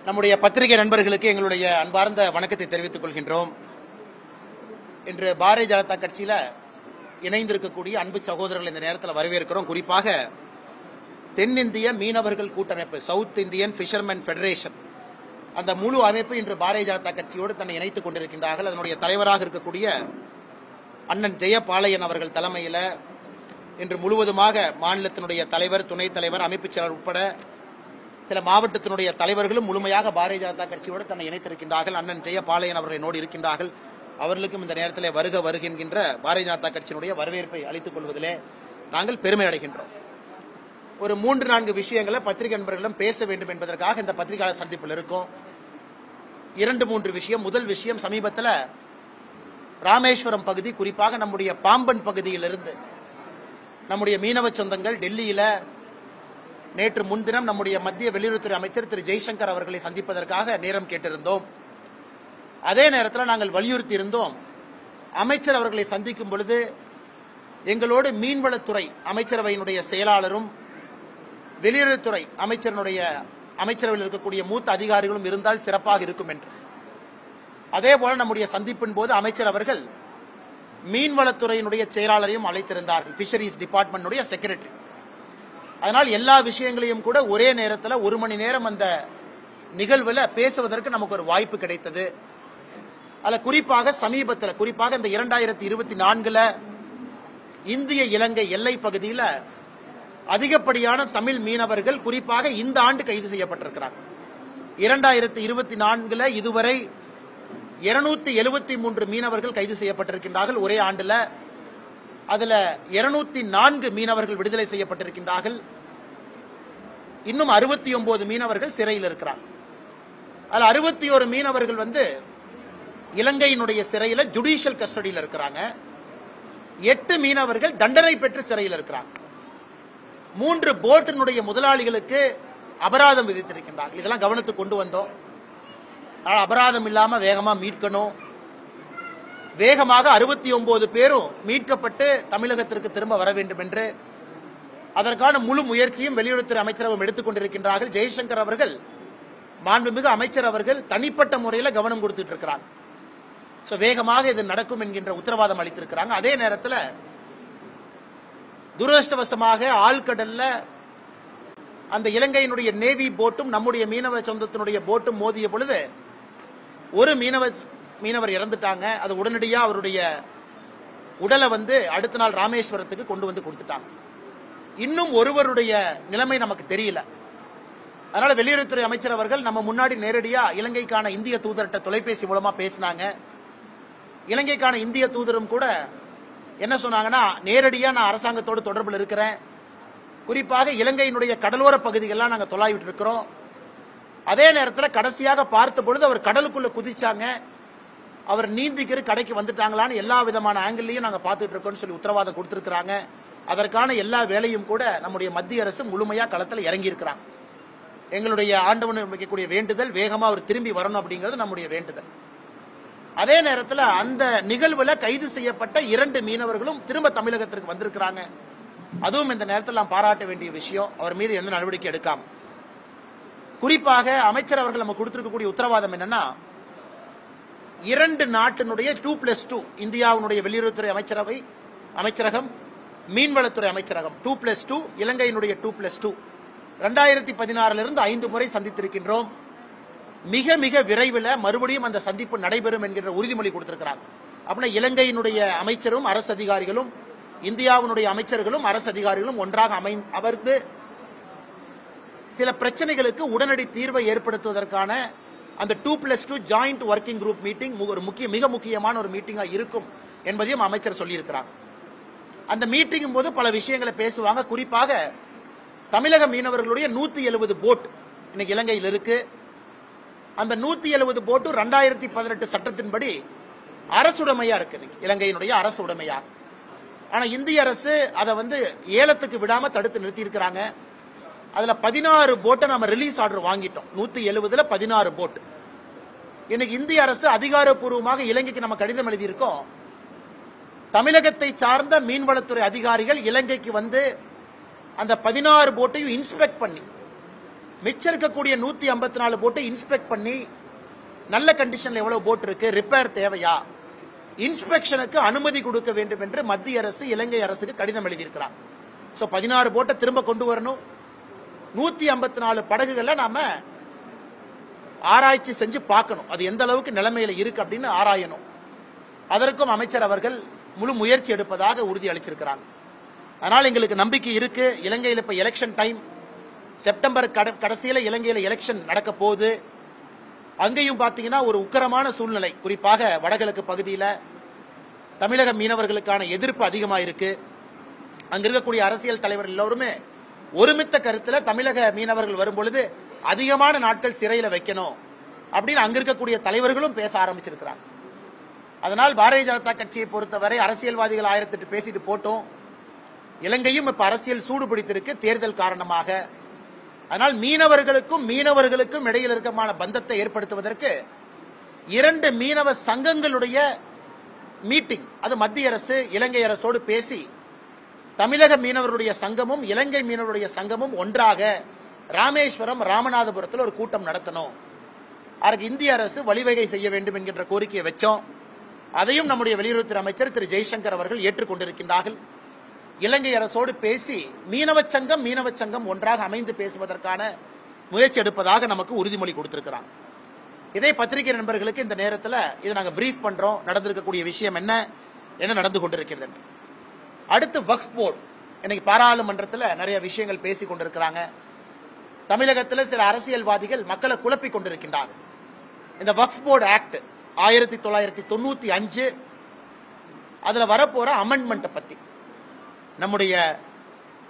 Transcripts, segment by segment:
நம்முடைய பத்திரிகை நண்பர்களுக்கு எங்களுடைய அன்பார்ந்த வணக்கத்தை தெரிவித்துக் கொள்கின்றோம். இன்று பாரதிய ஜனதா கட்சியில் இணைந்திருக்கக்கூடிய அன்பு சகோதரர்கள் இந்த நேரத்தில் வரவேற்கிறோம். குறிப்பாக தென்னிந்திய மீனவர்கள் கூட்டமைப்பு, சவுத் இந்தியன் ஃபிஷர்மேன் ஃபெடரேஷன், அந்த முழு அமைப்பு இன்று பாரதிய ஜனதா கட்சியோடு தன்னை இணைத்துக் கொண்டிருக்கின்றார்கள். அதனுடைய தலைவராக இருக்கக்கூடிய அண்ணன் ஜெயபாளையன் அவர்கள் தலைமையில் இன்று முழுவதுமாக மாநிலத்தினுடைய தலைவர், துணைத் தலைவர், அமைப்புச் செயலர் உட்பட சில மாவட்டத்தினுடைய தலைவர்களும் முழுமையாக பாரதிய ஜனதா கட்சியோடு தன்னை இணைத்திருக்கின்றார்கள். அண்ணன் ஜெயபாளையன் அவர்கள் என்னோடு இருக்கின்றார்கள். அவர்களுக்கும் இந்த நேரத்தில் வருகின்ற பாரதிய ஜனதா கட்சியினுடைய வரவேற்பை அளித்துக் கொள்வதிலே நாங்கள் பெருமை அடைகின்றோம். ஒரு 3-4 விஷயங்களை பத்திரிகை நண்பர்களிடம் பேச வேண்டும் என்பதற்காக இந்த பத்திரிகையாளர் சந்திப்பில் இருக்கோம். 2-3 விஷயம். முதல் விஷயம், சமீபத்தில் ராமேஸ்வரம் பகுதி, குறிப்பாக நம்முடைய பாம்பன் பகுதியிலிருந்து நம்முடைய மீனவ சொந்தங்கள் டெல்லியில் நேற்று முன்தினம் நம்முடைய மத்திய வெளியுறவுத்துறை அமைச்சர் திரு ஜெய்சங்கர் அவர்களை சந்திப்பதற்காக நேரம் கேட்டிருந்தோம். அதே நேரத்தில் நாங்கள் வலியுறுத்தி இருந்தோம், அமைச்சர் அவர்களை சந்திக்கும் பொழுது எங்களோடு மீன்வளத்துறை அமைச்சரவையினுடைய செயலாளரும் வெளியுறவுத்துறை அமைச்சரவையில் இருக்கக்கூடிய மூத்த அதிகாரிகளும் இருந்தால் சிறப்பாக இருக்கும் என்று. அதே போல நம்முடைய சந்திப்பின் போது அமைச்சர் அவர்கள் மீன்வளத்துறையினுடைய செயலாளரையும் அழைத்திருந்தார்கள், பிஷரிஸ் டிபார்ட்மெண்ட் செக்ரட்டரி. அதனால் எல்லா விஷயங்களையும் கூட ஒரே நேரத்தில் 1 மணி நேரம் அந்த நிகழ்வில் பேசுவதற்கு நமக்கு ஒரு வாய்ப்பு கிடைத்தது. அதில் குறிப்பாக சமீபத்தில், குறிப்பாக இந்த 2024 இந்திய இலங்கை எல்லை பகுதியில் அதிகப்படியான தமிழ் மீனவர்கள் குறிப்பாக இந்த ஆண்டு கைது செய்யப்பட்டிருக்கிறார். 2024 இதுவரை 273 மீனவர்கள் கைது செய்யப்பட்டிருக்கின்றார்கள் ஒரே ஆண்டில். அதில் 204 மீனவர்கள் விடுதலை செய்யப்பட்டிருக்கின்றார்கள். இன்னும் 69 மீனவர்கள் சிறையில் இருக்கிறார். அதில் 61 மீனவர்கள் இலங்கையினுடைய சிறையில் ஜுடிஷியல் கஸ்டடியில் இருக்கிறாங்க. 8 மீனவர்கள் தண்டனை பெற்று சிறையில் இருக்கிறாங்க. 3 போட்டினுடைய முதலாளிகளுக்கு அபராதம் விதித்திருக்கின்றார்கள். இதெல்லாம் கவனத்துக்கு கொண்டு வந்தோம். அபராதம் இல்லாம வேகமா மீட்கணும். வேகமாக 69 பேரும் மீட்கப்பட்டு தமிழகத்திற்கு திரும்ப வர வேண்டும் என்று அதற்கான முழு முயற்சியும் வெளியுறவுத்துறை அமைச்சரகம் எடுத்துக் கொண்டிருக்கின்றார்கள். ஜெய்சங்கர் அவர்கள், மாண்புமிகு அமைச்சர் அவர்கள் தனிப்பட்ட முறையில் கவனம் கொடுத்துட்டு இருக்கிறாங்க. வேகமாக இது நடக்கும் என்கின்ற உத்தரவாதம் அளித்திருக்கிறாங்க. அதே நேரத்தில் துரதிருஷ்டவசமாக ஆழ்கடல்ல அந்த இலங்கையினுடைய நேவி போட்டும் நம்முடைய மீனவ சொந்தத்தினுடைய போட்டும் மோதிய பொழுது ஒரு மீனவர் இறந்துட்டாங்க. அது உடனடியாக அவருடைய உடலை அடுத்த நாள் ராமேஸ்வரத்துக்கு கொண்டு வந்து கொடுத்துட்டாங்க. இன்னும் ஒருவருடைய நிலைமை நமக்கு தெரியல. அதனால வெளியுறவுத்துறை அமைச்சர் அவர்கள் நம்ம முன்னாடி நேரடியா இலங்கைக்கான இந்திய தூதர்கிட்ட தொலைபேசி மூலமா பேசினாங்க. இலங்கைக்கான இந்திய தூதரும் கூட என்ன சொன்னாங்கன்னா, நேரடியா நான் அரசாங்கத்தோடு தொடர்பில் இருக்கிறேன். குறிப்பாக இலங்கையினுடைய கடலோர பகுதிகளெல்லாம் நாங்கள் தொலாவிட்டு இருக்கிறோம். அதே நேரத்தில் கடைசியாக பார்த்த பொழுது அவர் கடலுக்குள்ள குதிச்சாங்க, அவர் நீந்திக்கிற கடைக்கு வந்துட்டாங்களான்னு எல்லா விதமான ஆங்கிள்லையும் நாங்கள் பார்த்துட்டு இருக்கோம்னு சொல்லி உத்தரவாதம் கொடுத்துருக்கிறாங்க. அதற்கான எல்லா வேலையும் கூட நம்முடைய மத்திய அரசு முழுமையாக களத்தில் இறங்கி இருக்கிறாங்க. எங்களுடைய ஆண்டவன் வைக்கக்கூடிய வேண்டுதல், வேகமாக அவர் திரும்பி வரணும் அப்படிங்கிறது நம்முடைய வேண்டுதல். அதே நேரத்தில் அந்த நிகழ்வில் கைது செய்யப்பட்ட 2 மீனவர்களும் திரும்ப தமிழகத்திற்கு வந்திருக்கிறாங்க. அதுவும் இந்த நேரத்தில் நாம் பாராட்ட வேண்டிய விஷயம். அவர் மீது எந்த நடவடிக்கை எடுக்காம, குறிப்பாக அமைச்சர் அவர்கள் நம்ம கொடுத்திருக்கக்கூடிய உத்தரவாதம் என்னன்னா, 2 நாட்டினுடைய 2+2, இந்தியாவுடைய வெளியுறவுத்துறை அமைச்சரகம், மீன்வளத்துறை அமைச்சரகம் 2+2, இலங்கையினுடைய 2+2, 2016 5 முறை சந்தித்திருக்கின்றோம். மிக மிக விரைவில் மறுபடியும் அந்த சந்திப்பு நடைபெறும் என்கின்ற உறுதிமொழி கொடுத்திருக்கிறார். அப்படின்னா இலங்கையினுடைய அமைச்சரும் அரசு அதிகாரிகளும், இந்தியாவினுடைய அமைச்சர்களும் அரசு அதிகாரிகளும் ஒன்றாக அமர்ந்து சில பிரச்சனைகளுக்கு உடனடி தீர்வை ஏற்படுத்துவதற்கான அந்த 2+2 ஜாயிண்ட் ஒர்க்கிங் குரூப் மீட்டிங் மிக முக்கியமான ஒரு மீட்டிங்கா இருக்கும் என்பதையும் அமைச்சர் சொல்லியிருக்கிறார். அந்த மீட்டிங் போது பல விஷயங்களை பேசுவாங்க. குறிப்பாக தமிழக மீனவர்களுடைய 170 போட் இன்னைக்கு இலங்கையில் இருக்கு. அந்த 170 போட்டு 2018 சட்டத்தின்படி அரசுடைமையா இருக்கு, இலங்கையினுடைய அரசு உடைமையா. ஆனா இந்திய அரசு அதை ஏலத்துக்கு விடாம தடுத்து நிறுத்தி இருக்கிறாங்க. அதுல 16 போட்டை நம்ம ரிலீஸ் ஆர்டர் வாங்கிட்டோம். 170ல் 16 போட். இன்னைக்கு இந்திய அரசு அதிகாரப்பூர்வமாக இலங்கைக்கு நம்ம கடிதம் எழுதியிருக்கோம். தமிழகத்தை சார்ந்த மீன்வளத்துறை அதிகாரிகள் இலங்கைக்கு அந்த 16 போட்டையும் இன்ஸ்பெக்ட் பண்ணி மிச்சம் இருக்கக்கூடிய 154 போட்டு இன்ஸ்பெக்ட் பண்ணி நல்ல கண்டிஷன்ல எவ்வளவு போட் இருக்கு, ரிப்பேர் தேவையா, இன்ஸ்பெக்ஷனுக்கு அனுமதி கொடுக்க வேண்டும் என்று மத்திய அரசு இலங்கை அரசுக்கு கடிதம் எழுதியிருக்கிறார். 16 போட்டை திரும்ப கொண்டு வரணும். 154 படகுகளை நாம ஆராய்ச்சி செஞ்சு பார்க்கணும், அது எந்த அளவுக்கு நிலைமையில இருக்கு அப்படின்னு ஆராயணும். அதற்கும் அமைச்சர் அவர்கள் முழு முயற்சி எடுப்பதாக உறுதி அளிச்சிருக்கிறாங்க. அதனால் எங்களுக்கு நம்பிக்கை இருக்கு. இலங்கையில் இப்ப எலெக்ஷன் டைம், செப்டம்பர் கடைசியில இலங்கையில் எலெக்ஷன் நடக்க போகுது. அங்கேயும் பார்த்தீங்கன்னா ஒரு உக்கரமான சூழ்நிலை, குறிப்பாக வடகிழக்கு பகுதியில் தமிழக மீனவர்களுக்கான எதிர்ப்பு அதிகமாக இருக்கு. அங்க இருக்கக்கூடிய அரசியல் தலைவர்கள் எல்லோருமே ஒருமித்த கருத்தில் தமிழக மீனவர்கள் வரும் பொழுது அதிகமான நாட்கள் சிறையில் வைக்கணும் அப்படின்னு அங்க இருக்கக்கூடிய தலைவர்களும் பேச ஆரம்பிச்சிருக்கிறாங்க. அதனால் பாரதிய ஜனதா கட்சியை பொறுத்தவரை அரசியல்வாதிகள் 1008 பேசிட்டு போட்டோம். இலங்கையும் இப்ப அரசியல் சூடு பிடித்திருக்கு தேர்தல் காரணமாக. அதனால் மீனவர்களுக்கும் இடையில் இருக்கமான பந்தத்தை ஏற்படுத்துவதற்கு 2 மீனவ சங்கங்களுடைய மீட்டிங், அது மத்திய அரசு இலங்கை அரசோடு பேசி தமிழக மீனவருடைய சங்கமும் இலங்கை மீனவருடைய சங்கமும் ஒன்றாக ராமேஸ்வரம் ராமநாதபுரத்தில் ஒரு கூட்டம் நடத்தணும். அதற்கு இந்திய அரசு வழிவகை செய்ய வேண்டும் என்கின்ற கோரிக்கையை வச்சோம். அதையும் நம்முடைய வெளியுறவுத்துறை அமைச்சர் திரு ஜெய்சங்கர் அவர்கள் ஏற்றுக்கொண்டிருக்கின்றார்கள். இலங்கை அரசோடு பேசி மீனவ சங்கம் ஒன்றாக அமைந்து பேசுவதற்கான முயற்சி எடுப்பதாக நமக்கு உறுதிமொழி கொடுத்திருக்கிறாங்க. இதை பத்திரிகை நண்பர்களுக்கு இந்த நேரத்தில் இதை நாங்கள் பிரீஃப் பண்றோம். நடந்திருக்கக்கூடிய விஷயம் என்ன நடந்து கொண்டிருக்கிறது. அடுத்து வக்ஃப் போர்டு, இன்னைக்கு பாராளுமன்றத்தில் நிறைய விஷயங்கள் பேசி கொண்டிருக்கிறாங்க. தமிழகத்தில் சில அரசியல்வாதிகள் மக்களை குழப்பிக் கொண்டிருக்கின்றார்கள். இந்த வக்ஃப் போர்டு ஆக்ட் 1995 அதுல வரப்போற அமெண்ட்மெண்ட் பத்தி நம்முடைய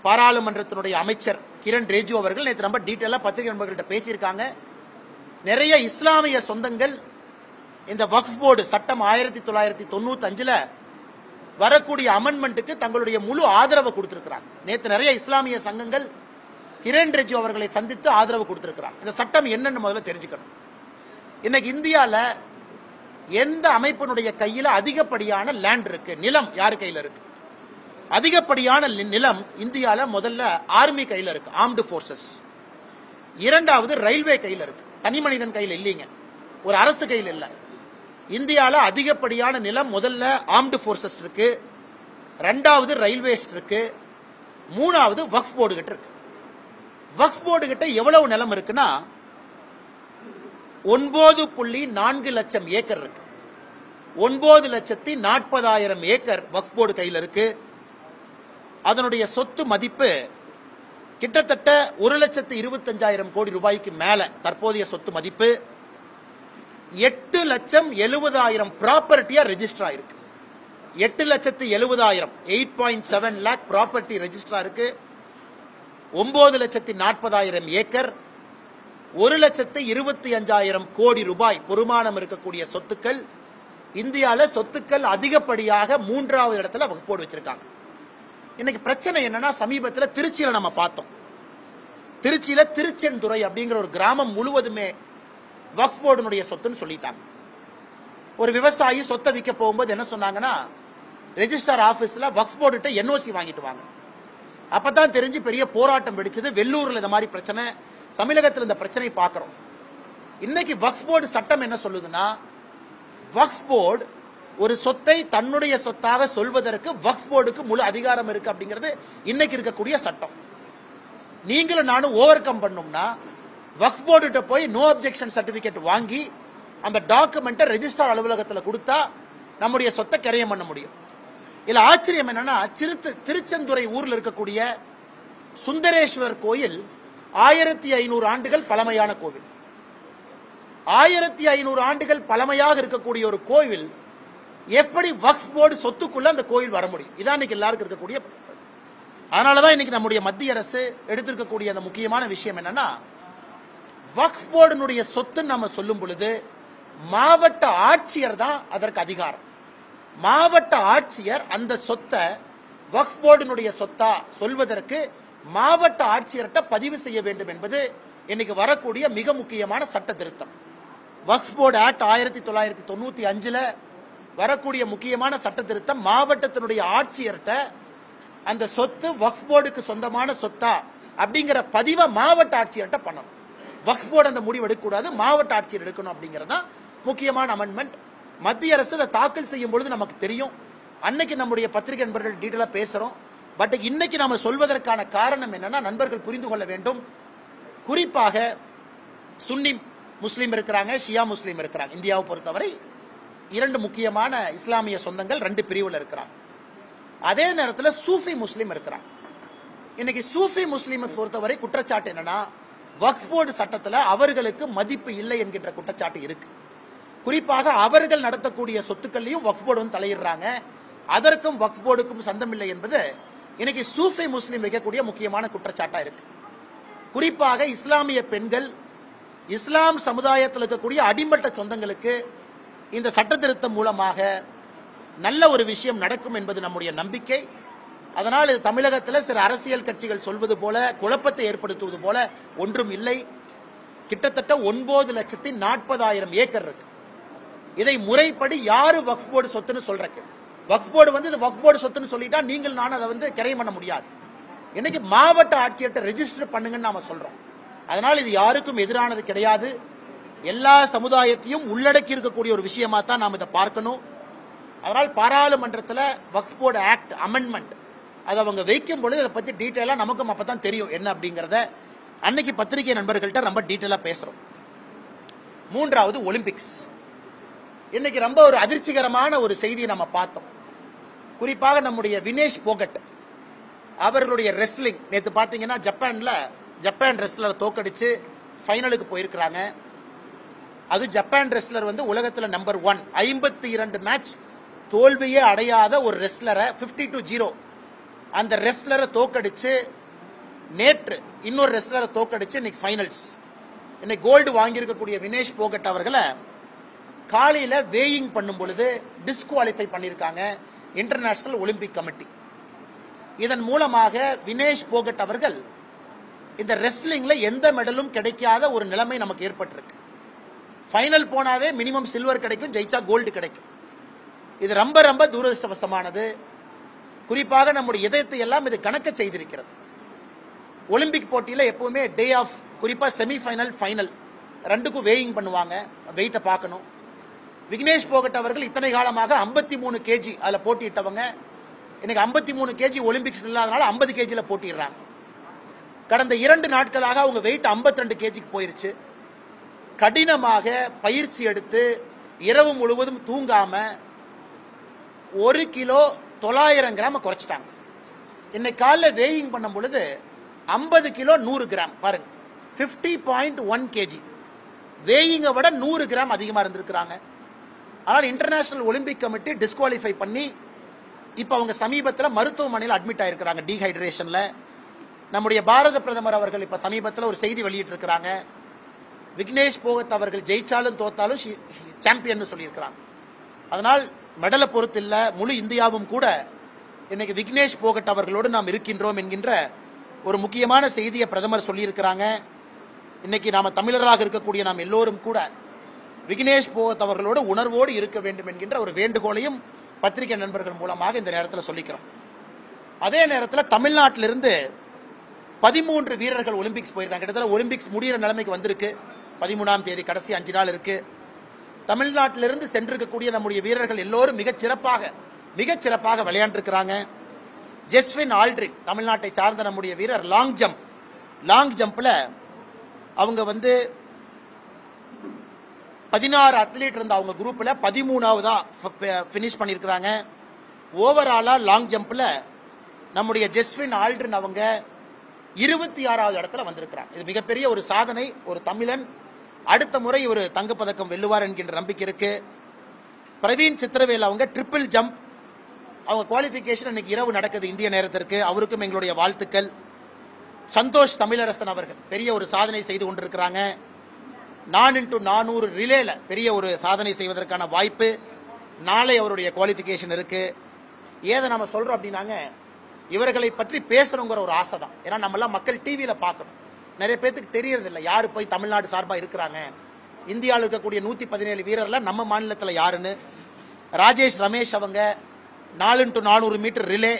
பாராளுமன்றத்தினுடைய அமைச்சர் கிரண் ரிஜிஜு அவர்கள் நேற்று ரொம்ப டீட்டெயிலா பத்திரிகை நண்பர்கள்ட்ட பேசியிருக்காங்க. நிறைய இஸ்லாமிய சொந்தங்கள் இந்த வக்ஃப் போர்டு சட்டம் 1995 வரக்கூடிய அமெண்ட்மெண்ட்டுக்கு தங்களுடைய முழு ஆதரவு கொடுத்திருக்கிறாங்க. நேற்று நிறைய இஸ்லாமிய சங்கங்கள் கிரண் ரிஜிஜு அவர்களை சந்தித்து ஆதரவு கொடுத்திருக்கிறாங்க. இந்த சட்டம் என்னன்னு முதல்ல தெரிஞ்சுக்கணும். இன்னைக்கு இந்தியால எந்த அமைப்பினுடைய கையில அதிகப்படியான லேண்ட் இருக்கு, நிலம் யாரு கையில இருக்கு? அதிகப்படியான நிலம் இந்தியால முதல்ல ஆர்மி கையில இருக்கு, ஆர்ம்டு போர்சஸ். இரண்டாவது ரயில்வே கையில இருக்கு, தனி மனிதன் கையில இல்லைங்க, ஒரு அரசு கையில் இல்ல. இந்தியால அதிகப்படியான நிலம் முதல்ல ஆர்ம்டு போர்சஸ் இருக்கு, ரெண்டாவது ரயில்வேஸ் இருக்கு, மூணாவது வக்ஃப் போர்டு கிட்ட இருக்கு. வக்ஃப் போர்டு கிட்ட எவ்வளவு நிலம் இருக்குன்னா 9.4 லட்சம் ஏக்கர் இருக்கு. 9,40,000 ஏக்கர் வக்ஃப் போர்டு கையில் இருக்கு. அதனுடைய சொத்து மதிப்பு கிட்டத்தட்ட 1,25,000 கோடி ரூபாய்க்கு மேல தற்போதைய சொத்து மதிப்பு. 8,70,000 ப்ராப்பர்ட்டியா ரெஜிஸ்டர் ஆயிருக்கு. 8,70,000 8.7 லேக் ப்ராப்பர்ட்டி ரெஜிஸ்டர் இருக்கு. 9,40,000 ஏக்கர், 1,25,000 கோடி ரூபாய் பொறுமானம் இருக்கக்கூடிய சொத்துக்கள். இந்தியாவில் சொத்துக்கள் அதிகப்படியாக 3வது இடத்துல வக்ஃப் போர்டு வச்சிருக்காங்க. இன்னைக்கு பிரச்சனை என்னன்னா, சமீபத்தில் திருச்சியில நம்ம பார்த்தோம். திருச்சியில திருச்செந்துறை அப்படிங்கிற ஒரு கிராமம் முழுவதுமே வக்ஃப் போர்டுனுடைய சொத்துன்னு சொல்லிட்டாங்க. ஒரு விவசாயி சொத்தை விற்க போகும்போது என்ன சொன்னாங்கன்னா, ரெஜிஸ்டர் ஆபீஸ்ல வக்ஃப் போர்டு என்ஓசி வாங்கிட்டு வாங்க. அப்பதான் தெரிஞ்சு பெரிய போராட்டம் வெடிச்சது. வெள்ளூர்ல இந்த மாதிரி பிரச்சனை, தமிழகத்தில் இந்த பிரச்சனை பார்க்கிறோம். இன்னைக்கு வக்ஃப் போர்டு சட்டம் என்ன சொல்லுதுன்னா, வக்ஃப் போர்டு ஒரு சொத்தை தன்னுடைய சொத்தாக சொல்வதற்கு வக்ஃப் போர்டுக்கு முழு அதிகாரம் இருக்கு அப்படிங்கிறது இன்னைக்கு இருக்கக்கூடிய சட்டம். நீங்களும் நானும் ஓவர் கம் பண்ணோம்னா வக்ஃப் போர்டு போய் நோ அப்ஜெக்ஷன் சர்டிபிகேட் வாங்கி அந்த டாக்குமெண்ட்டை ரெஜிஸ்ட்ரார் அலுவலகத்தில் கொடுத்தா நம்முடைய சொத்தை கிரயம் பண்ண முடியும். இல்ல ஆச்சரியம் என்னன்னா, திருச்செந்துறை ஊர்ல இருக்கக்கூடிய சுந்தரேஸ்வரர் கோயில் 1500 ஆண்டுகள் பழமையான கோவில். 1500 ஆண்டுகள் பழமையாக இருக்கக்கூடிய ஒரு கோவில் எப்படி வக்ஃப் போர்டு சொத்துக்குள்ள அந்த கோயில் வர முடியும்? இதான் இன்னைக்கு எல்லாருக்கும் இருக்கக்கூடிய. அதனாலதான் இன்னைக்கு நம்முடைய மத்திய அரசு எடுத்திருக்கக்கூடிய அந்த முக்கியமான விஷயம் என்னன்னா, வக்ஃப் போர்டுனுடைய சொத்து நம்ம சொல்லும் பொழுது மாவட்ட ஆட்சியர் தான் அதற்கு அதிகாரம். மாவட்ட ஆட்சியர் அந்த சொத்தை வக்ஃப் போர்டுனுடைய சொத்தா சொல்வதற்கு மாவட்ட ஆட்சியர்கிட்ட பதிவு செய்ய வேண்டும் என்பது இன்னைக்கு வரக்கூடிய மிக முக்கியமான சட்ட திருத்தம். வக்ஃப் போர்டு ஆக்ட் 1995 வரக்கூடிய முக்கியமான சட்ட திருத்தம். மாவட்டத்தினுடைய ஆட்சியர்கிட்ட அந்த சொத்து வக்ஃப் போர்டுக்கு சொந்தமான சொத்தா அப்படிங்கிற பதிவை மாவட்ட ஆட்சியர்கிட்ட பண்ணணும். வக்ஃப் போர்டு அந்த முடிவு எடுக்கக்கூடாது, மாவட்ட ஆட்சியர் எடுக்கணும் அப்படிங்கிறது தான் முக்கியமான அமெண்ட்மெண்ட். மத்திய அரசு அதை தாக்கல் செய்யும் பொழுது நமக்கு தெரியும். அன்னைக்கு நம்முடைய பத்திரிகை நண்பர்கள் டீட்டெயிலா பேசுறோம். பட் இன்னைக்கு நாம சொல்வதற்கான காரணம் என்னன்னா, நண்பர்கள் புரிந்து கொள்ள வேண்டும். குறிப்பாக சுன்னி முஸ்லீம் இருக்கிறாங்க, ஷியா முஸ்லீம் இருக்கிறாங்க. இந்தியாவை பொறுத்தவரை 2 முக்கியமான இஸ்லாமிய சொந்தங்கள் 2 பிரிவுல இருக்கிறாங்க. அதே நேரத்தில் சூஃபி முஸ்லீம் இருக்கிறாங்க. இன்னைக்கு சூஃபி முஸ்லீமை பொறுத்தவரை குற்றச்சாட்டு என்னன்னா, வக்ஃப் போர்டு சட்டத்தில் அவர்களுக்கு மதிப்பு இல்லை என்கின்ற குற்றச்சாட்டு இருக்கு. குறிப்பாக அவர்கள் நடத்தக்கூடிய சொத்துக்கள்லையும் வக்ஃப் போர்டு வந்து தலையிடுறாங்க. அதற்கும் வக்ஃப் போர்டுக்கும் சந்தம் இல்லை என்பது இன்னைக்கு சூஃபி முஸ்லீம் வைக்கக்கூடிய முக்கியமான குற்றச்சாட்டா இருக்கு. குறிப்பாக இஸ்லாமிய பெண்கள், இஸ்லாம் சமுதாயத்தில் இருக்கக்கூடிய அடிமட்ட சொந்தங்களுக்கு இந்த சட்ட திருத்தம் மூலமாக நல்ல ஒரு விஷயம் நடக்கும் என்பது நம்முடைய நம்பிக்கை. அதனால் இது தமிழகத்தில் சில அரசியல் கட்சிகள் சொல்வது போல குழப்பத்தை ஏற்படுத்துவது போல ஒன்றும் இல்லை. கிட்டத்தட்ட 9,40,000 ஏக்கர் இருக்கு. இதை முறைப்படி யாரு வக்ஃப் போர்டு சொத்துன்னு சொல்றக்கு, வக்ஃப் போர்டு வந்து இது வக்ஃப் போர்டு சொத்துன்னு சொல்லிட்டா நீங்கள் நான் அதை வந்து கிரைம் பண்ண முடியாது. இன்னைக்கு மாவட்ட ஆட்சியர்கிட்ட ரெஜிஸ்டர் பண்ணுங்கன்னு நாம சொல்றோம். அதனால் இது யாருக்கும் எதிரானது கிடையாது. எல்லா சமுதாயத்தையும் உள்ளடக்கி இருக்கக்கூடிய ஒரு விஷயமா தான் நாம் இதை பார்க்கணும். அதனால் பாராளுமன்றத்தில் வக்ஃப் போர்டு ஆக்ட் அமெண்ட்மெண்ட் அதை அவங்க வைக்கும் பொழுது அதை பற்றி டீட்டெயிலாக நமக்கும் அப்போ தான் தெரியும் என்ன அப்படிங்கிறத. அன்னைக்கு பத்திரிகை நண்பர்கள்ட்ட ரொம்ப டீட்டெயிலாக பேசுகிறோம். 3வது ஒலிம்பிக்ஸ். இன்னைக்கு ரொம்ப ஒரு அதிர்ச்சிகரமான ஒரு செய்தியை நம்ம பார்த்தோம். குறிப்பாக நம்முடைய வினேஷ் போகட் அவர்களுடைய ரெஸ்லிங் நேற்று பார்த்தீங்கன்னா ஜப்பான் ரெஸ்லர் தோக்கடிச்சு ஃபைனலுக்கு போயிருக்கிறாங்க. அது ஜப்பான் ரெஸ்லர் வந்து உலகத்தில் நம்பர் 1, 52 மேட்ச் தோல்வியே அடையாத ஒரு ரெஸ்லரை 50-0 அந்த ரெஸ்லரை தோக்கடிச்சு நேற்று இன்னொரு ரெஸ்லரை தோக்கடிச்சு இன்னைக்கு ஃபைனல்ஸ். இன்னைக்கு கோல்டு வாங்கியிருக்கக்கூடிய வினேஷ் போகட் அவர்களை காலையில் வேயிங் பண்ணும் பொழுது டிஸ்குவாலிஃபை பண்ணியிருக்காங்க இன்டர்நேஷனல் ஒலிம்பிக் கமிட்டி. இதன் மூலமாக வினேஷ் போகட் அவர்கள் இந்த ரெஸ்லிங்ல எந்த மெடலும் கிடைக்காத ஒரு நிலைமை நமக்கு ஏற்பட்டிருக்கு. ஃபைனல் போனாவே மினிமம் சில்வர் கிடைக்கும், ஜெயிச்சா கோல்டு கிடைக்கும். இது ரொம்ப ரொம்ப துரதிருஷ்டவசமானது. குறிப்பாக நம்முடைய இதயத்தை எல்லாம் இது கணக்க செய்திருக்கிறது. ஒலிம்பிக் போட்டியில் எப்பவுமே டே ஆஃப், குறிப்பாக செமிஃபைனல் ஃபைனல் 2க்கும் வேயிங் பண்ணுவாங்க, வெயிட்டை பார்க்கணும். விக்னேஷ் போகட் அவர்கள் இத்தனை காலமாக 53 கேஜி அதில் போட்டியிட்டவங்க. இன்னைக்கு 53 கேஜி ஒலிம்பிக்ஸ் இல்லாதனால 50 கேஜியில் போட்டிடுறாங்க. கடந்த 2 நாட்களாக அவங்க வெயிட் 52 கேஜிக்கு போயிருச்சு. கடினமாக பயிற்சி எடுத்து இரவு முழுவதும் தூங்காம 1 கிலோ 900 கிராம் குறைச்சிட்டாங்க. இன்னைக்கு காலைல வேயிங் பண்ணும் பொழுது 50 கிலோ 100 கிராம் பாருங்க, 50.1 கேஜி. வேயிங்கை விட 100 கிராம் அதிகமாக இருந்திருக்கிறாங்க. ஆனால் இன்டர்நேஷனல் ஒலிம்பிக் கமிட்டி டிஸ்குவாலிஃபை பண்ணி இப்போ அவங்க சமீபத்தில் மருத்துவமனையில் அட்மிட் ஆயிருக்கிறாங்க டீஹைட்ரேஷன்ல. நம்முடைய பாரத பிரதமர் அவர்கள் இப்ப சமீபத்தில் ஒரு செய்தி வெளியிட்டு இருக்கிறாங்க. விக்னேஷ் போகத் அவர்கள் ஜெயிச்சாலும் தோத்தாலும் சாம்பியன் சொல்லியிருக்கிறாங்க. அதனால் மெடலை பொறுத்து இல்ல, முழு இந்தியாவும் கூட இன்னைக்கு விக்னேஷ் போகட் அவர்களோடு நாம் இருக்கின்றோம் என்கின்ற ஒரு முக்கியமான செய்தியை பிரதமர் சொல்லியிருக்கிறாங்க. இன்னைக்கு நாம தமிழர்களாக இருக்கக்கூடிய நாம் எல்லோரும் கூட விக்னேஷ் போகத் அவர்களோடு உணர்வோடு இருக்க வேண்டும் என்கின்ற ஒரு வேண்டுகோளையும் பத்திரிகை நண்பர்கள் மூலமாக இந்த நேரத்தில் சொல்லிக்கிறோம். அதே நேரத்தில் தமிழ்நாட்டிலிருந்து 13 வீரர்கள் ஒலிம்பிக்ஸ் போயிருக்காங்க. கிட்டத்தட்ட ஒலிம்பிக்ஸ் முடிகிற நிலைமைக்கு வந்திருக்கு. 13ஆம் தேதி கடைசி 5 நாள் இருக்கு. தமிழ்நாட்டிலிருந்து சென்றிருக்கக்கூடிய நம்முடைய வீரர்கள் எல்லோரும் மிகச்சிறப்பாக விளையாண்டிருக்கிறாங்க. ஜெஸ்வின் ஆல்ட்ரின் தமிழ்நாட்டை சார்ந்த நம்முடைய வீரர் லாங் ஜம்ப்ல அவங்க வந்து 16 அத்லீட் இருந்த அவங்க குரூப்ல 13ஆவதா பினிஷ் பண்ணியிருக்கிறாங்க. ஓவராலா லாங் ஜம்ப்ல நம்முடைய ஜெஸ்வின் ஆல்ட்ரின் அவங்க 26வது இடத்துல வந்திருக்கிறாங்க. இது மிகப்பெரிய ஒரு சாதனை. ஒரு தமிழன் அடுத்த முறை ஒரு தங்கப்பதக்கம் வெல்லுவார் என்கின்ற நம்பிக்கை இருக்கு. பிரவீன் சித்திரவேல் அவங்க ட்ரிபிள் ஜம்ப் அவங்க குவாலிஃபிகேஷன் இன்னைக்கு இரவு நடக்குது இந்திய நேரத்திற்கு. அவருக்கும் எங்களுடைய வாழ்த்துக்கள். சந்தோஷ் தமிழரசன் அவர்கள் பெரிய ஒரு சாதனை செய்து கொண்டிருக்கிறாங்க. 4x400 ரிலேல பெரிய ஒரு சாதனை செய்வதற்கான வாய்ப்பு. நாளை அவருடைய குவாலிஃபிகேஷன் இருக்கு. ஏதை நம்ம சொல்றோம் அப்படின்னாங்க, இவர்களை பற்றி பேசணுங்கிற ஒரு ஆசை தான். ஏன்னா நம்மளாம் மக்கள் டிவியில பார்க்கணும். நிறைய பேருக்கு தெரியறது இல்லை யாரு போய் தமிழ்நாடு சார்பா இருக்கிறாங்க. இந்தியாவில் இருக்கக்கூடிய 117 வீரர்ல நம்ம மாநிலத்தில் யாருன்னு. ராஜேஷ் ரமேஷ் அவங்க 4x400 மீட்டர் ரிலே,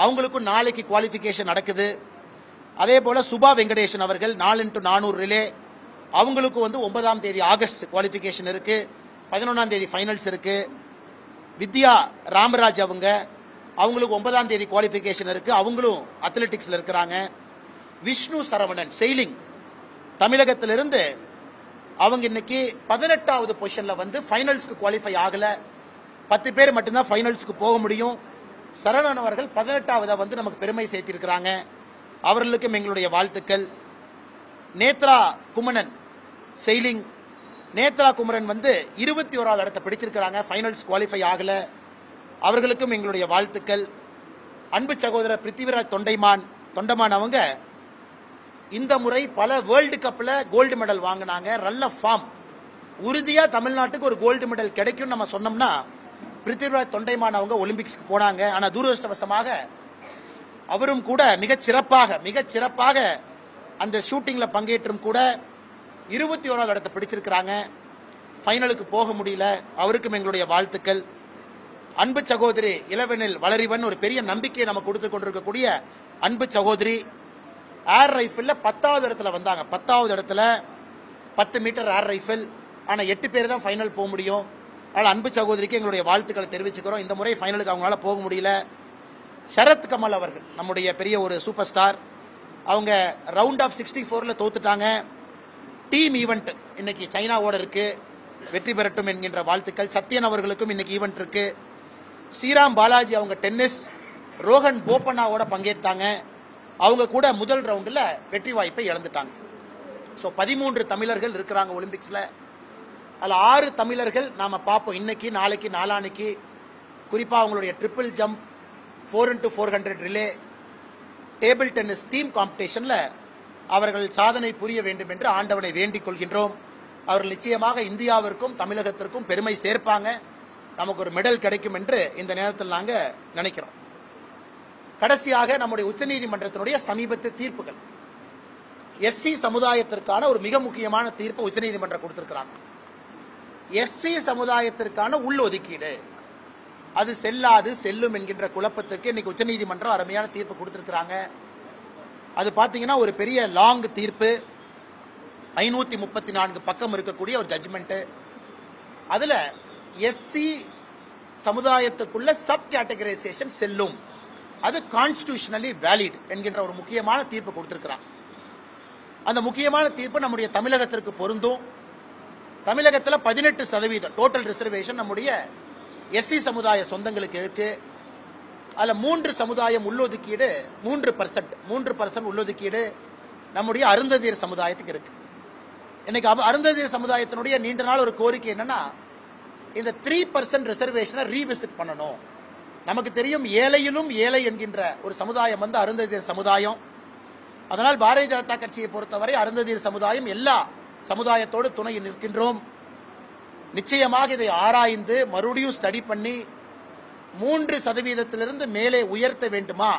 அவங்களுக்கும் நாளைக்கு குவாலிஃபிகேஷன் நடக்குது. அதே போல சுபா வெங்கடேசன் அவர்கள் 4x400 ரிலே, அவங்களுக்கு வந்து 9ஆம் தேதி ஆகஸ்ட் குவாலிஃபிகேஷன் இருக்கு, 11ஆம் தேதி ஃபைனல்ஸ் இருக்கு. வித்யா ராமராஜ் அவங்களுக்கு 9ஆம் தேதி குவாலிஃபிகேஷன் இருக்கு, அவங்களும் அத்லெட்டிக்ஸ்ல இருக்கிறாங்க. விஷ்ணு சரவணன் செயிலிங் தமிழகத்திலிருந்து அவங்க இன்னைக்கு 18வது பொசிஷன்ல வந்து ஃபைனல்ஸ்க்கு குவாலிஃபை ஆகல. 10 பேர் மட்டும்தான் ஃபைனல்ஸ்க்கு போக முடியும். சரவணன் அவர்கள் 18வது வந்து நமக்கு பெருமை சேர்த்திருக்கிறாங்க. அவர்களுக்கும் எங்களுடைய வாழ்த்துக்கள். நேத்ரா குமரன் செயிலிங், நேத்ரா குமரன் வந்து 21வது இடத்தை பிடிச்சிருக்கிறாங்க, ஃபைனல்ஸ் குவாலிஃபை ஆகல. அவர்களுக்கும் எங்களுடைய வாழ்த்துக்கள். அன்பு சகோதரர் பிருத்திவிராஜ் தொண்டைமான் அவங்க இந்த முறை பல வேர்ல்டு கப்ல கோல்டு மெடல் வாங்கினாங்க. நல்ல ஃபார்ம், உறுதியா தமிழ்நாட்டுக்கு ஒரு கோல்டு மெடல் கிடைக்கும் நம்ம சொன்னோம்னா பிருத்திவிராஜ் தொண்டைமான் அவங்க ஒலிம்பிக்ஸ்க்கு போனாங்க. ஆனா துரதிருஷ்டவசமாக அவரும் கூட மிகச் சிறப்பாக அந்த ஷூட்டிங்ல பங்கேற்றும் கூட 21வது இடத்தை பிடிச்சிருக்கிறாங்க, ஃபைனலுக்கு போக முடியல. அவருக்கும் எங்களுடைய வாழ்த்துக்கள். அன்பு சகோதரி இளவெனில் வளரிவன் ஒரு பெரிய நம்பிக்கையை நம்ம கொடுத்து கொண்டிருக்கக்கூடிய அன்பு சகோதரி ஏர் ரைஃபிள்ல 10வது இடத்துல வந்தாங்க. 10வது இடத்துல 10 மீட்டர் ஏர் ரைஃபிள். ஆனா 8 பேர் தான் ஃபைனல் போக முடியும். அதனால அன்பு சகோதரிக்கு எங்களுடைய வாழ்த்துக்களை தெரிவிச்சுக்கிறோம். இந்த முறை ஃபைனலுக்கு அவங்களால போக முடியல. சரத் கமல் அவர்கள் நம்முடைய பெரிய ஒரு சூப்பர் ஸ்டார், அவங்க ரவுண்ட் ஆஃப் 64ல தோத்துட்டாங்க. டீம் ஈவெண்ட் இன்னைக்கு சைனாவோட இருக்கு, வெற்றி பெறட்டும் என்கின்ற வாழ்த்துக்கள். சத்யன் அவர்களுக்கும் இன்னைக்கு ஈவெண்ட் இருக்கு. ஸ்ரீராம் பாலாஜி அவங்க டென்னிஸ், ரோஹன் போப்பண்ணாவோட பங்கேற்றாங்க. அவங்க கூட முதல் ரவுண்டில் வெற்றி வாய்ப்பை இழந்துட்டாங்க. ஸோ 13 தமிழர்கள் இருக்கிறாங்க ஒலிம்பிக்ஸ்ல. அதில் 6 தமிழர்கள் நாம பார்ப்போம் இன்னைக்கு, நாளைக்கு, நாளானைக்கு. குறிப்பா அவங்களுடைய triple jump, 4x400 relay, table tennis team காம்படிஷன்ல அவர்கள் சாதனை புரிய வேண்டும் என்று ஆண்டவனை வேண்டிக் கொள்கின்றோம். அவர்கள் நிச்சயமாக இந்தியாவிற்கும் தமிழகத்திற்கும் பெருமை சேர்ப்பாங்க, நமக்கு ஒரு மெடல் கிடைக்கும் என்று இந்த நேரத்தில் நாங்க நினைக்கிறோம். கடைசியாக நம்முடைய உச்சநீதிமன்றத்தினுடைய சமீபத்திய தீர்ப்புகள். எஸ்சி சமுதாயத்திற்கான ஒரு மிக முக்கியமான தீர்ப்பு உச்சநீதிமன்றம் கொடுத்திருக்கிறாங்க. எஸ்சி சமுதாயத்திற்கான உள்ளொதுக்கீடு அது செல்லாது செல்லும் என்கின்ற குழப்பத்துக்கு இன்னைக்கு உச்சநீதிமன்றம் அருமையான தீர்ப்பு கொடுத்திருக்கிறாங்க. அது பாத்தீங்கன்னா ஒரு பெரிய லாங் தீர்ப்பு, 534 பக்கம் இருக்கக்கூடிய ஒரு ஜட்ஜ்மெண்ட். அதுல எஸ்சி சமுதாயத்துக்குள்ள சப் கேட்டகரைசேஷன் செல்லும், அது கான்ஸ்டிடியூஷனலி வேலிட் என்கின்ற ஒரு முக்கியமான தீர்ப்பு கொடுத்திருக்கிறாங்க. அந்த முக்கியமான தீர்ப்பு நம்முடைய தமிழகத்திற்கு பொருந்தும். தமிழகத்தில் 18% டோட்டல் ரிசர்வேஷன் நம்முடைய எஸ்சி சமுதாய சொந்தங்களுக்கு இருக்கு. அதுல 3 சமுதாயம் உள்ளொதுக்கீடு, 3% உள்ளொதுக்கீடு நம்முடைய அருந்ததியர் சமுதாயத்துக்கு இருக்கு. இன்னைக்கு அருந்ததியர் சமுதாயத்தினுடைய நீண்ட நாள் ஒரு கோரிக்கை என்னன்னா, இந்த 3% ரிசர்வேஷனை ரீவிசிட் பண்ணணும். நமக்கு தெரியும் ஏழையிலும் ஏழை என்கின்ற ஒரு சமுதாயம் வந்து அருந்ததியர் சமுதாயம். அதனால் பாரதிய ஜனதா கட்சியை பொறுத்தவரை அருந்ததியர் சமுதாயம் எல்லா சமுதாயத்தோடு துணை நிற்கின்றோம். நிச்சயமாக இதை ஆராய்ந்து மறுபடியும் ஸ்டடி பண்ணி 3% மேலே உயர்த்த வேண்டுமா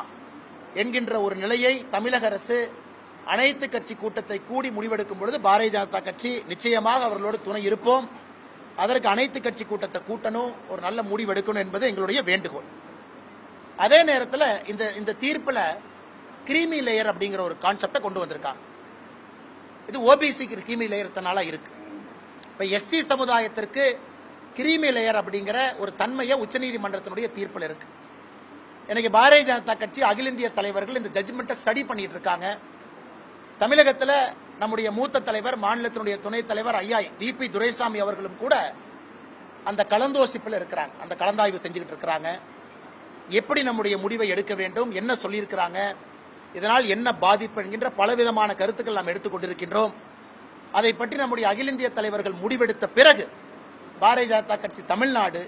என்கின்ற ஒரு நிலையை தமிழக அரசு அனைத்து கட்சி கூட்டத்தை கூடி முடிவெடுக்கும் பொழுது பாரதிய ஜனதா கட்சி நிச்சயமாக அவர்களோடு துணை இருப்போம். அதற்கு அனைத்து கட்சி கூட்டத்தை கூட்டணும், ஒரு நல்ல முடிவெடுக்கணும் என்பது எங்களுடைய வேண்டுகோள். அதே நேரத்தில் இந்த தீர்ப்புல கிரீமி லேயர் அப்படிங்கிற ஒரு கான்செப்டை கொண்டு வந்திருக்காங்க. இது ஓபிசிக்கு கிரீமி லேயர்னால இருக்கு. இப்ப எஸ்சி சமுதாயத்திற்கு கிரீமி லேயர் அப்படிங்கிற ஒரு தன்மையை உச்சநீதிமன்றத்தினுடைய தீர்ப்பில் இருக்கு. எனக்கு பாரதிய ஜனதா கட்சி அகில இந்திய தலைவர்கள் இந்த ஜட்ஜ்மெண்ட்டை ஸ்டடி பண்ணிட்டு இருக்காங்க. தமிழகத்தில் நம்முடைய மூத்த தலைவர், மாநிலத்தினுடைய துணைத் தலைவர் ஐயா விபி துரைசாமி அவர்களும் கூட அந்த கலந்தோசிப்பில் இருக்கிறாங்க, அந்த கலந்தாய்வு செஞ்சுக்கிட்டு இருக்கிறாங்க. எப்படி நம்முடைய முடிவை எடுக்க வேண்டும், என்ன சொல்லியிருக்கிறாங்க, இதனால் என்ன பாதிப்பு என்கின்ற பலவிதமான கருத்துக்கள் நாம் எடுத்துக்கொண்டிருக்கின்றோம். அதை பற்றி நம்முடைய அகில இந்திய தலைவர்கள் முடிவெடுத்த பிறகு பாரதிய ஜனதா கட்சி தமிழ்நாடு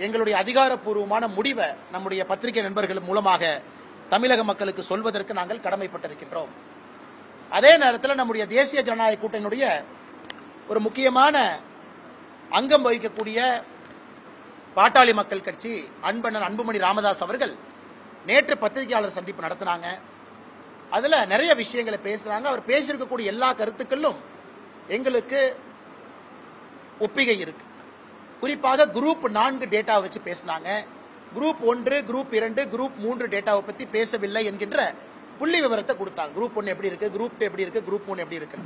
எங்களுடைய அதிகாரப்பூர்வமான முடிவை நம்முடைய பத்திரிகை நண்பர்கள் மூலமாக தமிழக மக்களுக்கு சொல்வதற்கு நாங்கள் கடமைப்பட்டிருக்கின்றோம். அதே நேரத்தில் நம்முடைய தேசிய ஜனநாயக கூட்டணியுடைய ஒரு முக்கியமான அங்கம் வகிக்கக்கூடிய பாட்டாளி மக்கள் கட்சி அன்பண்ணன் அன்புமணி ராமதாஸ் அவர்கள் நேற்று பத்திரிகையாளர் சந்திப்பு நடத்தினாங்க. அதுல நிறைய விஷயங்களை பேசுறாங்க. அவர் பேசியிருக்கக்கூடிய எல்லா கருத்துக்களும் எங்களுக்கு ஒப்பிகை இருக்கு. குறிப்பாக குரூப் 4 டேட்டா வச்சு பேசினாங்க. குரூப் 1, குரூப் 2, குரூப் 3 டேட்டாவை பத்தி பேசவில்லை என்கின்ற புள்ளி விவரத்தை கொடுத்தாங்க. குரூப் 1 எப்படி இருக்கு, குரூப் 2 எப்படி இருக்கு, குரூப் 3 எப்படி இருக்கு.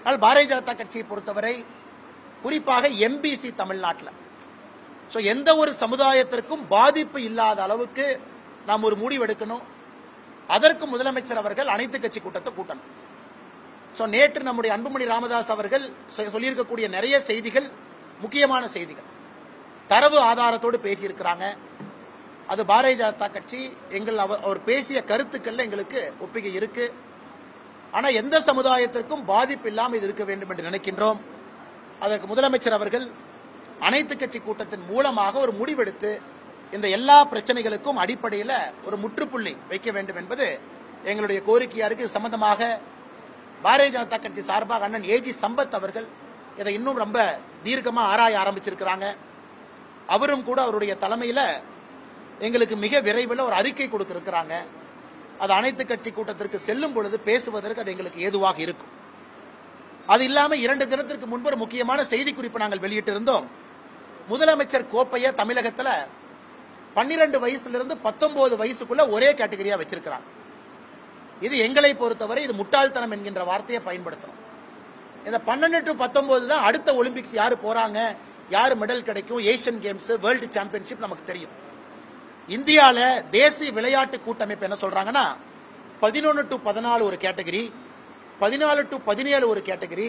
ஆனால் பாரதிய ஜனதா கட்சியை பொறுத்தவரை குறிப்பாக எம்பிசி தமிழ்நாட்டில் எந்த ஒரு சமுதாயத்திற்கும் பாதிப்பு இல்லாத அளவுக்கு நாம் ஒரு முடிவு எடுக்கணும். அதற்கு முதலமைச்சர் அவர்கள் அனைத்து கட்சி கூட்டத்தை கூட்டணும். நேற்று நம்முடைய அன்புமணி ராமதாஸ் அவர்கள் சொல்லியிருக்கக்கூடிய நிறைய செய்திகள் முக்கியமான செய்திகள், தரவு ஆதாரத்தோடு பேசியிருக்கிறாங்க. அது பாரதிய ஜனதா கட்சி அவர் பேசிய கருத்துக்கள்ல எங்களுக்கு ஒப்புகை இருக்கு. ஆனா எந்த சமுதாயத்திற்கும் பாதிப்பு இல்லாமல் இது இருக்க வேண்டும் என்று நினைக்கின்றோம். அதற்கு முதலமைச்சர் அவர்கள் அனைத்து கட்சி கூட்டத்தின் மூலமாக ஒரு முடிவெடுத்து இந்த எல்லா பிரச்சனைகளுக்கும் அடிப்படையில் ஒரு முற்றுப்புள்ளி வைக்க வேண்டும் என்பது எங்களுடைய கோரிக்கையா இருக்கு. சம்பந்தமாக பாரதிய ஜனதா கட்சி சார்பாக அண்ணன் ஏஜி சம்பத் அவர்கள் இதை இன்னும் ரொம்ப தீர்க்கமா ஆராய ஆரம்பிச்சிருக்கிறாங்க. அவரும் கூட அவருடைய தலைமையில எங்களுக்கு மிக விரைவில் ஒரு அறிக்கை கொடுக்க இருக்கிறாங்க. அது அனைத்து கட்சி கூட்டத்திற்கு செல்லும் பொழுது பேசுவதற்கு அது எங்களுக்கு ஏதுவாக இருக்கும். அது இல்லாம 2 தினத்திற்கு முன்பு ஒரு முக்கியமான செய்தி குறிப்பு நாங்கள் வெளியிட்டிருந்தோம். முதலமைச்சர் கோப்பையை தமிழகத்தில் 12 வயசுலிருந்து 19 வயசுக்குள்ள ஒரே கேட்டகரியா வச்சிருக்கிறாங்க. இது எங்களை பொறுத்தவரை இது முட்டாள்தனம் என்கின்ற வார்த்தையை பயன்படுத்தணும். இந்த 12 to 19 தான் அடுத்த ஒலிம்பிக்ஸ் யாரு போறாங்க, யாரு மெடல் கிடைக்கும், ஏசியன் கேம்ஸ், வேர்ல்டு சாம்பியன்ஷிப் நமக்கு தெரியும். இந்தியால தேசிய விளையாட்டு கூட்டமைப்பு என்ன சொல்றாங்கன்னா 11 to 14 ஒரு கேட்டகரி, 14 to 17 ஒரு கேட்டகரி,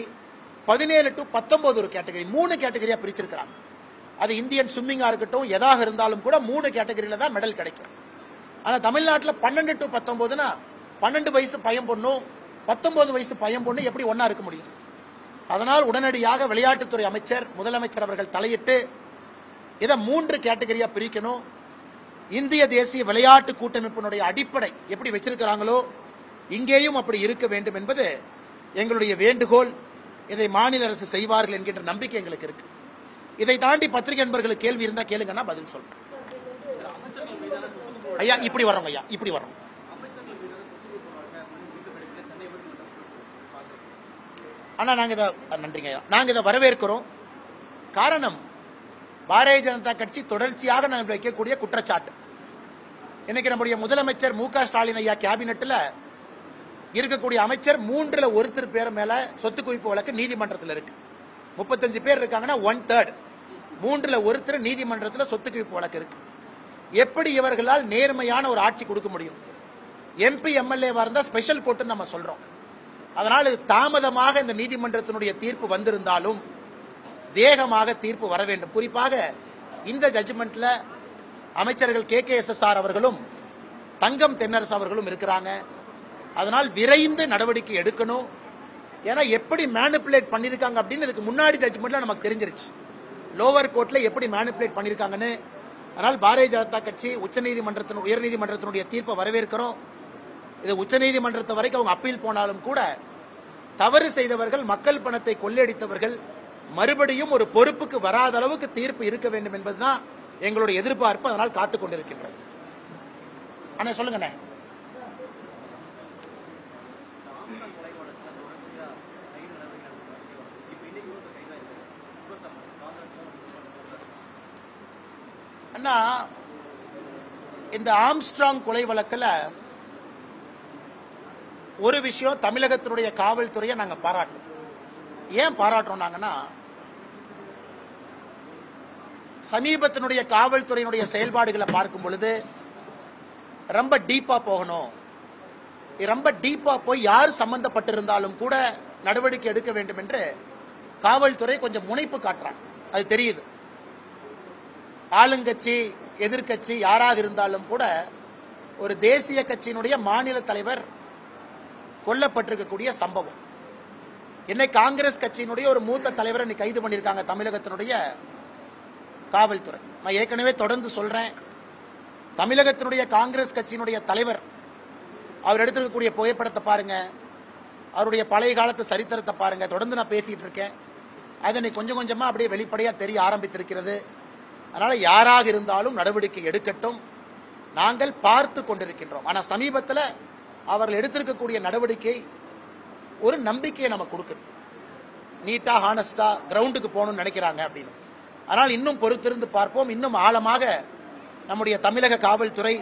17 to 19 ஒரு கேட்டகரி, 3 கேட்டகரியா பிரிச்சிருக்கிறாங்க. அது இந்தியன் ஸ்விம்மிங்கா இருக்கட்டும், எதாக இருந்தாலும் கூட 3 கேட்டகரியில தான் மெடல் கிடைக்கும். ஆனா தமிழ்நாட்டில் 12 to 19னா 12 வயசு பையன் பொண்ணும் 19 வயசு பையன் பொண்ணு எப்படி ஒன்னா இருக்க முடியும்? அதனால் உடனடியாக விளையாட்டுத்துறை அமைச்சர் முதலமைச்சர் அவர்கள் தலையிட்டு இதை 3 கேட்டகரியா பிரிக்கணும். இந்திய தேசிய விளையாட்டு கூட்டமைப்பினுடைய அடிப்படை எப்படி வச்சிருக்கிறாங்களோ இங்கேயும் அப்படி இருக்க வேண்டும் என்பது எங்களுடைய வேண்டுகோள். இதை மாநில அரசு செய்வார்கள் என்கின்ற நம்பிக்கை எங்களுக்கு இருக்கு. இதை தாண்டி பத்திரிகை நண்பர்களுக்கு கேள்வி இருந்தா கேளுங்கன்னா பதில் சொல்றேன். ஐயா இப்படி வரோம், ஐயா இப்படி வரோம். ஆனா நன்றிங்க ஐயா, நாங்க இதை வரவேற்கிறோம். காரணம் பாரதிய ஜனதா கட்சி தொடர்ச்சியாக நாங்கள் வைக்கக்கூடிய குற்றச்சாட்டு. இன்னைக்கு நம்முடைய முதலமைச்சர் மு க ஸ்டாலின் ஐயா கேபினெட்ல இருக்கக்கூடிய அமைச்சர் 3ல் 1 பேர் மேல சொத்து குவிப்பு வழக்கு நீதிமன்றத்தில் இருக்கு. 35 பேர் இருக்காங்கன்னா 1/3, 3ல் 1 நீதிமன்றத்தில் சொத்து குவிப்பு வழக்கு இருக்கு. எப்படி இவர்களால் நேர்மையான ஒரு ஆட்சி கொடுக்க முடியும்? எம்பி எம்எல்ஏவா இருந்தா ஸ்பெஷல் கோர்ட் நம்ம சொல்றோம். அதனால் இது தாமதமாக இந்த நீதிமன்றத்தினுடைய தீர்ப்பு வந்திருந்தாலும் வேகமாக தீர்ப்பு வர வேண்டும். குறிப்பாக இந்த ஜட்ஜ்மெண்ட்ல அமைச்சர்கள் KKSSR அவர்களும் தங்கம் தென்னரசு அவர்களும் இருக்கிறாங்க. அதனால் விரைந்து நடவடிக்கை எடுக்கணும். ஏன்னா எப்படி மேனிபுலேட் பண்ணிருக்காங்க அப்படின்னு இதுக்கு முன்னாடி ஜட்ஜ்மெண்ட்ல நமக்கு தெரிஞ்சிருச்சு, லோவர் கோர்ட்ல எப்படி மேனிபுலேட் பண்ணிருக்காங்கன்னு. அதனால் பாரதிய ஜனதா கட்சி உயர்நீதிமன்றத்தினுடைய தீர்ப்பை வரவேற்கிறோம். இது உச்சநீதிமன்றத்தை வரைக்கும் அவங்க அப்பீல் போனாலும் கூட தவறு செய்தவர்கள், மக்கள் பணத்தை கொள்ளையடித்தவர்கள் மறுபடியும் ஒரு பொறுப்புக்கு வராத அளவுக்கு தீர்ப்பு இருக்க வேண்டும் என்பதுதான் எங்களுடைய எதிர்பார்ப்பு. அதனால் காத்துக் கொண்டிருக்கின்றோம். அண்ணா சொல்லுங்கண்ணே. அண்ணா, இந்த ஆம்ஸ்ட்ராங் கொலை வழக்கில் ஒரு விஷயம் தமிழகத்தினுடைய காவல்துறையை நாங்கள் பாராட்டுறோம். ஏன் பாராட்டுறோம்னாங்கன்னா, சமீபத்தினுடைய காவல்துறையினுடைய செயல்பாடுகளை பார்க்கும் பொழுது ரொம்ப டீப்பா போகணும். ரொம்ப டீப்பா போய் யார் சம்பந்தப்பட்டிருந்தாலும் கூட நடவடிக்கை எடுக்க வேண்டும் என்று காவல்துறை கொஞ்சம் முனைப்பு காட்டுறாங்க. அது தெரியுது. ஆளுங்கட்சி எதிர்கட்சி யாராக இருந்தாலும் கூட ஒரு தேசிய கட்சியினுடைய மாநில தலைவர் கொல்லப்பட்டிருக்கக்கூடிய சம்பவம். இன்னைக்கு காங்கிரஸ் கட்சியினுடைய ஒரு மூத்த தலைவரை இன்னைக்கு கைது பண்ணியிருக்காங்க தமிழகத்தினுடைய காவல்துறை. நான் ஏற்கனவே தொடர்ந்து சொல்றேன், தமிழகத்தினுடைய காங்கிரஸ் கட்சியினுடைய தலைவர் அவர் எடுத்திருக்கக்கூடிய புகைப்படத்தை பாருங்க, அவருடைய பழைய காலத்து சரித்திரத்தை பாருங்க. தொடர்ந்து நான் பேசிட்டு இருக்கேன். அதனை கொஞ்சம் கொஞ்சமா அப்படியே வெளிப்படையா தெரிய ஆரம்பித்திருக்கிறது. அதனால யாராக இருந்தாலும் நடவடிக்கை எடுக்கட்டும், நாங்கள் பார்த்து கொண்டிருக்கின்றோம். ஆனா சமீபத்தில் அவர்கள் எடுத்திருக்கக்கூடிய நடவடிக்கை ஒரு நம்பிக்கையை நமக்கு கொடுக்குது. நீட்டா ஹானஸ்டா கிரவுண்டுக்கு போகணும்னு நினைக்கிறாங்க அப்படின்னு. ஆனால் இன்னும் பொறுத்திருந்து பார்ப்போம். இன்னும் ஆழமாக நம்முடைய தமிழக காவல்துறை,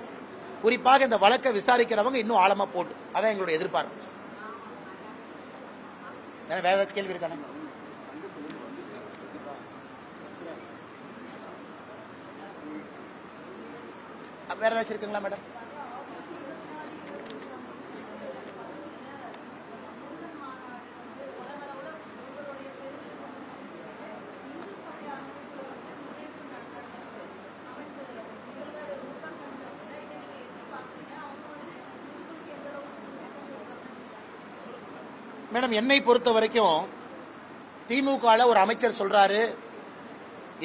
குறிப்பாக இந்த வழக்கை விசாரிக்கிறவங்க இன்னும் ஆழமா போட்டு, அதான் எங்களுடைய எதிர்பார்ப்பு. வேற ஏதாச்சும் கேள்வி இருக்கானே? வேற ஏதாச்சும் இருக்குங்களா மேடம்? மேடம், என்னை பொறுத்த வரைக்கும் திமுக ஒரு அமைச்சர் சொல்றாரு,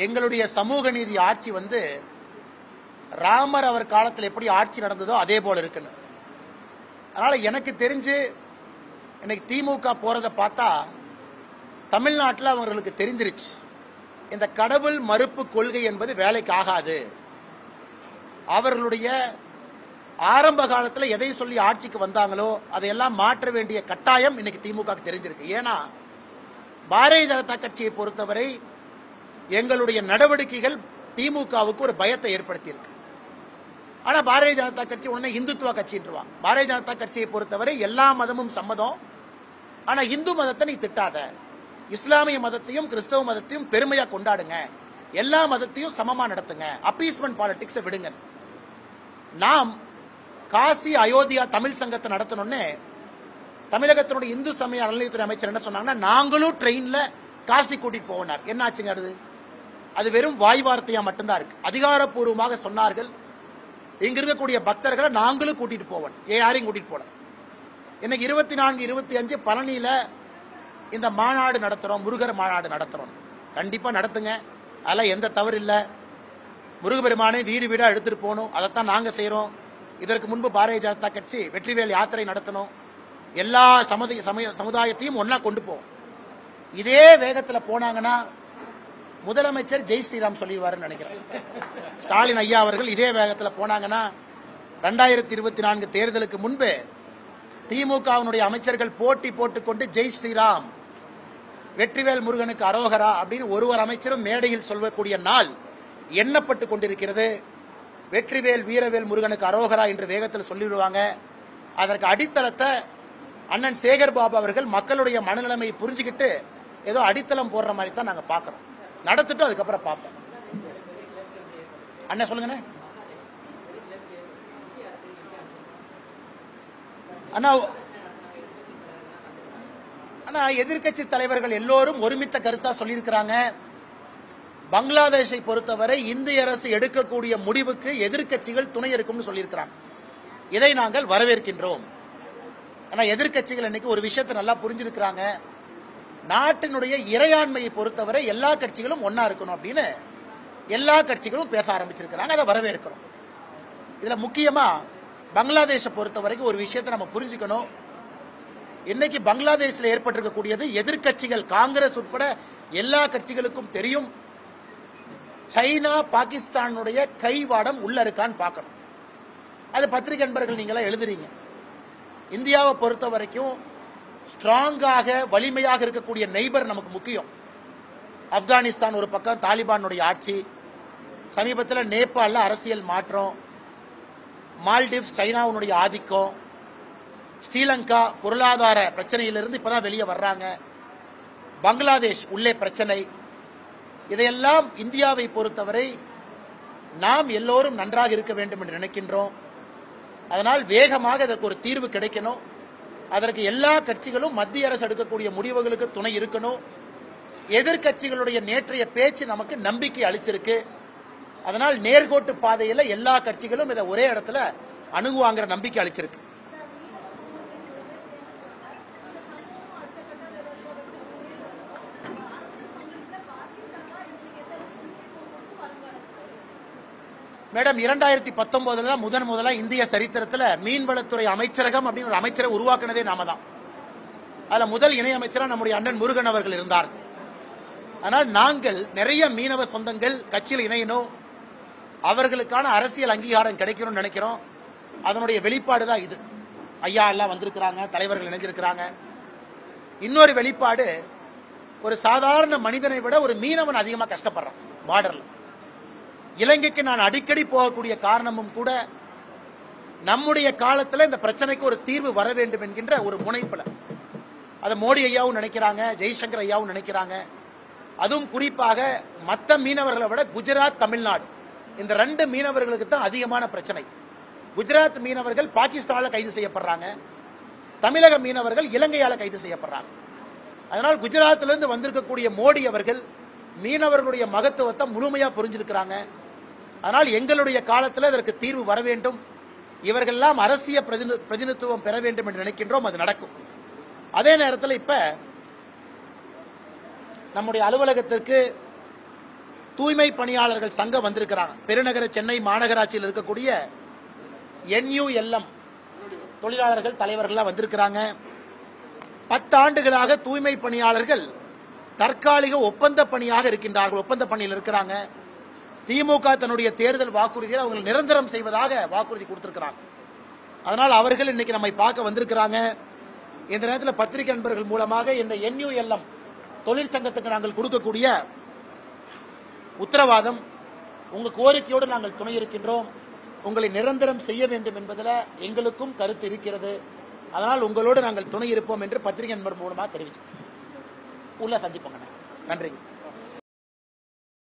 எங்களுடைய சமூக நீதி ஆட்சி வந்து ராமர் அவர் காலத்தில் எப்படி ஆட்சி நடந்ததோ அதே போல இருக்குன்னு. அதனால எனக்கு தெரிஞ்சு இன்னைக்கு திமுக போறதை பார்த்தா தமிழ்நாட்டில் அவங்களுக்கு தெரிஞ்சிருச்சு, இந்த கடவுள் மறுப்பு கொள்கை என்பது வேலைக்கு ஆகாது. அவர்களுடைய ஆரம்ப காலத்தில் எதை சொல்லி ஆட்சிக்கு வந்தாங்களோ அதையெல்லாம் மாற்ற வேண்டிய கட்டாயம் இன்னைக்கு திமுக தெரிஞ்சிருக்கு. ஏன்னா பாரதிய ஜனதா கட்சியை பொறுத்தவரை எங்களுடைய நடவடிக்கைகள் திமுகவுக்கு ஒரு பயத்தை ஏற்படுத்தி இருக்கு. ஆனா பாரதிய ஜனதா கட்சி உடனே இந்துத்துவ கட்சின்றாங்க. பாரதிய ஜனதா கட்சியை பொறுத்தவரை எல்லா மதமும் சம்மதம், ஆனா இந்து மதத்தை நீ திட்டாத, இஸ்லாமிய மதத்தையும் கிறிஸ்தவ மதத்தையும் பெருமையா கொண்டாடுங்க, எல்லா மதத்தையும் சமமா நடத்துங்க, அப்பீஸ்மெண்ட் பாலிடிக்ஸை விடுங்க. நாம் காசி அயோத்தியா தமிழ் சங்கத்தை நடத்தணும்னு தமிழகத்தினுடைய இந்து சமய அறநிலையத்துறை அமைச்சர் என்ன சொன்னாங்கன்னா, நாங்களும் ட்ரெயின்ல காசி கூட்டிட்டு போனார். என்ன ஆச்சுங்க? அது வெறும் வாய் வார்த்தையா மட்டும்தான் இருக்கு. அதிகாரப்பூர்வமாக சொன்னார்கள், இங்க இருக்கக்கூடிய பக்தர்களை நாங்களும் கூட்டிட்டு போவோம், யாரையும் கூட்டிட்டு போல. இன்னைக்கு 24, 25 பழனியில இந்த மாநாடு நடத்துறோம், முருகர் மாநாடு நடத்துறோம். கண்டிப்பா நடத்துங்க, அதெல்லாம் எந்த தவறு இல்லை. முருகபெருமானை வீடு வீடா எடுத்துட்டு போகணும், அதைத்தான் நாங்க செய்யறோம். இதற்கு முன்பு பாரதிய ஜனதா கட்சி வெற்றிவேல் யாத்திரை நடத்தணும், எல்லா சமுதாயத்தையும் ஒன்னா கொண்டு போவோம். இதே வேகத்தில் போனாங்கன்னா முதலமைச்சர் ஜெய் ஸ்ரீராம் சொல்லிடுவாருன்னு நினைக்கிறேன். ஸ்டாலின் ஐயா அவர்கள் இதே வேகத்தில் போனாங்கன்னா 2024 தேர்தலுக்கு முன்பு திமுகவினுடைய அமைச்சர்கள் போட்டி போட்டுக்கொண்டு ஜெய் ஸ்ரீராம், வெற்றிவேல் முருகனுக்கு அரோகரா அப்படின்னு ஒருவர் அமைச்சரும் மேடையில் சொல்லக்கூடிய நாள் எண்ணப்பட்டு கொண்டிருக்கிறது. வெற்றிவேல் வீரவேல் முருகனுக்கு அரோகரா என்று வேகத்தில் சொல்லிவிடுவாங்க. அதற்கு அடித்தளத்தை அண்ணன் சேகர் பாபு அவர்கள் மக்களுடைய மனநிலைமையை புரிஞ்சுக்கிட்டு ஏதோ அடித்தளம் போடுற மாதிரி தான் நாங்க பாக்கிறோம். நடத்திட்டு அதுக்கப்புறம் பார்ப்போம். அண்ணன் சொல்லுங்க அண்ணா. ஆனா எதிர்கட்சி தலைவர்கள் எல்லோரும் ஒருமித்த கருத்தா சொல்லியிருக்கிறாங்க, பங்களாதேஷை பொறுத்தவரை இந்திய அரசு எடுக்கக்கூடிய முடிவுக்கு எதிர்கட்சிகள் துணை இருக்கும்னு சொல்லியிருக்கிறாங்க. இதை நாங்கள் வரவேற்கின்றோம். ஆனா எதிர்கட்சிகள் இன்னைக்கு ஒரு விஷயத்தை நல்லா புரிஞ்சிருக்கிறாங்க, நாட்டினுடைய இறையாண்மையை பொறுத்தவரை எல்லா கட்சிகளும் ஒன்னா இருக்கணும் அப்படின்னு எல்லா கட்சிகளும் பேச ஆரம்பிச்சிருக்கிறாங்க. அதை வரவேற்கிறோம். இதுல முக்கியமா பங்களாதேஷை பொறுத்த வரைக்கும் ஒரு விஷயத்தை நம்ம புரிஞ்சுக்கணும். இன்னைக்கு பங்களாதேஷில் ஏற்பட்டிருக்கக்கூடியது எதிர்கட்சிகள் காங்கிரஸ் உட்பட எல்லா கட்சிகளுக்கும் தெரியும், சைனா பாகிஸ்தானுடைய கைவாடம் உள்ள இருக்கான்னு பார்க்கணும். அது பத்திரிகை நண்பர்கள் நீங்களாம் எழுதுறீங்க. இந்தியாவை பொறுத்த வரைக்கும் ஸ்ட்ராங்காக வலிமையாக இருக்கக்கூடிய நெய்பர் நமக்கு முக்கியம். ஆப்கானிஸ்தான் ஒரு பக்கம் தாலிபானுடைய ஆட்சி, சமீபத்தில் நேபாளில் அரசியல் மாற்றம், மால்டிவ்ஸ் சைனாவுடைய ஆதிக்கம், ஸ்ரீலங்கா பொருளாதார பிரச்சனையிலிருந்து இப்பதான் வெளியே வர்றாங்க, பங்களாதேஷ் உள்ளே பிரச்சனை. இதையெல்லாம் இந்தியாவை பொறுத்தவரை நாம் எல்லோரும் நன்றாக இருக்க வேண்டும் என்று நினைக்கின்றோம். அதனால் வேகமாக இதற்கு ஒரு தீர்வு கிடைக்கணும். அதற்கு எல்லா கட்சிகளும் மத்திய அரசு எடுக்கக்கூடிய முடிவுகளுக்கு துணை இருக்கணும். எதிர்கட்சிகளுடைய நேற்றைய பேச்சு நமக்கு நம்பிக்கை அளிச்சிருக்கு. அதனால் நேர்கோட்டு பாதையில் எல்லா கட்சிகளும் இதை ஒரே இடத்துல அணுகுவாங்கிற நம்பிக்கை அளிச்சிருக்கு. மேடம், 2019 தான் முதலா இந்திய சரித்திரத்தில் மீன்வளத்துறை அமைச்சரகம் அப்படின்னு ஒரு அமைச்சரை உருவாக்குனதே நாம தான். அதுல முதல் இணை அமைச்சராக நம்முடைய அண்ணன் முருகன் அவர்கள் இருந்தார். ஆனால் நாங்கள் நிறைய மீனவ சொந்தங்கள் கட்சியில் இணையணும், அவர்களுக்கான அரசியல் அங்கீகாரம் கிடைக்கணும்னு நினைக்கிறோம். அதனுடைய வெளிப்பாடு தான் இது. ஐயா எல்லாம் வந்திருக்கிறாங்க, தலைவர்கள் இணைஞ்சிருக்கிறாங்க. இன்னொரு வெளிப்பாடு, ஒரு சாதாரண மனிதனை விட ஒரு மீனவன் அதிகமாக கஷ்டப்படுறான் பார்டர்ல. இலங்கைக்கு நான் அடிக்கடி போகக்கூடிய காரணமும் கூட நம்முடைய காலத்தில் இந்த பிரச்சனைக்கு ஒரு தீர்வு வர வேண்டும் என்கின்ற ஒரு முனைப்புல அதை மோடி ஐயாவும் நினைக்கிறாங்க, ஜெய்சங்கர் ஐயாவும் நினைக்கிறாங்க. அதுவும் குறிப்பாக மற்ற மீனவர்களை விட குஜராத், தமிழ்நாடு இந்த 2 மீனவர்களுக்கு தான் அதிகமான பிரச்சனை. குஜராத் மீனவர்கள் பாகிஸ்தானால கைது செய்யப்படுறாங்க, தமிழக மீனவர்கள் இலங்கையால கைது செய்யப்படுறாங்க. அதனால் குஜராத்திலிருந்து வந்திருக்கக்கூடிய மோடி அவர்கள் மீனவர்களுடைய மகத்துவத்தை முழுமையா புரிஞ்சிருக்கிறாங்க. அதனால் எங்களுடைய காலத்தில் இதற்கு தீர்வு வர வேண்டும், இவர்களெல்லாம் அரசியல் பிரதிநிதித்துவம் பெற வேண்டும் என்று நினைக்கின்றோம். அது நடக்கும். அதே நேரத்தில் இப்ப நம்முடைய அலுவலகத்திற்கு தூய்மை பணியாளர்கள் சங்கம் வந்திருக்கிறாங்க. பெருநகர சென்னை மாநகராட்சியில் இருக்கக்கூடிய NULM தொழிலாளர்கள் தலைவர்கள் வந்திருக்கிறாங்க. 10 ஆண்டுகளாக தூய்மை பணியாளர்கள் தற்காலிக ஒப்பந்த பணியாக இருக்கின்றார்கள், ஒப்பந்த பணியில் இருக்கிறாங்க. திமுக தன்னுடைய தேர்தல் வாக்குறுதியை அவங்க நிரந்தரம் செய்வதாக வாக்குறுதி கொடுத்திருக்கிறாங்க. அதனால் அவர்கள் இன்னைக்கு நம்மை பார்க்க வந்திருக்கிறாங்க. இந்த நேரத்தில் பத்திரிகை நண்பர்கள் மூலமாக இந்த NULM தொழிற்சங்கத்துக்கு நாங்கள் கொடுக்கக்கூடிய உத்தரவாதம், உங்க கோரிக்கையோடு நாங்கள் துணை இருக்கின்றோம், உங்களை நிரந்தரம் செய்ய வேண்டும் என்பதில் எங்களுக்கும் கருத்து இருக்கிறது. அதனால் உங்களோடு நாங்கள் துணை இருப்போம் என்று பத்திரிகை நண்பர் மூலமாக தெரிவிச்சோம். உள்ள சந்திப்போங்க. நன்றி.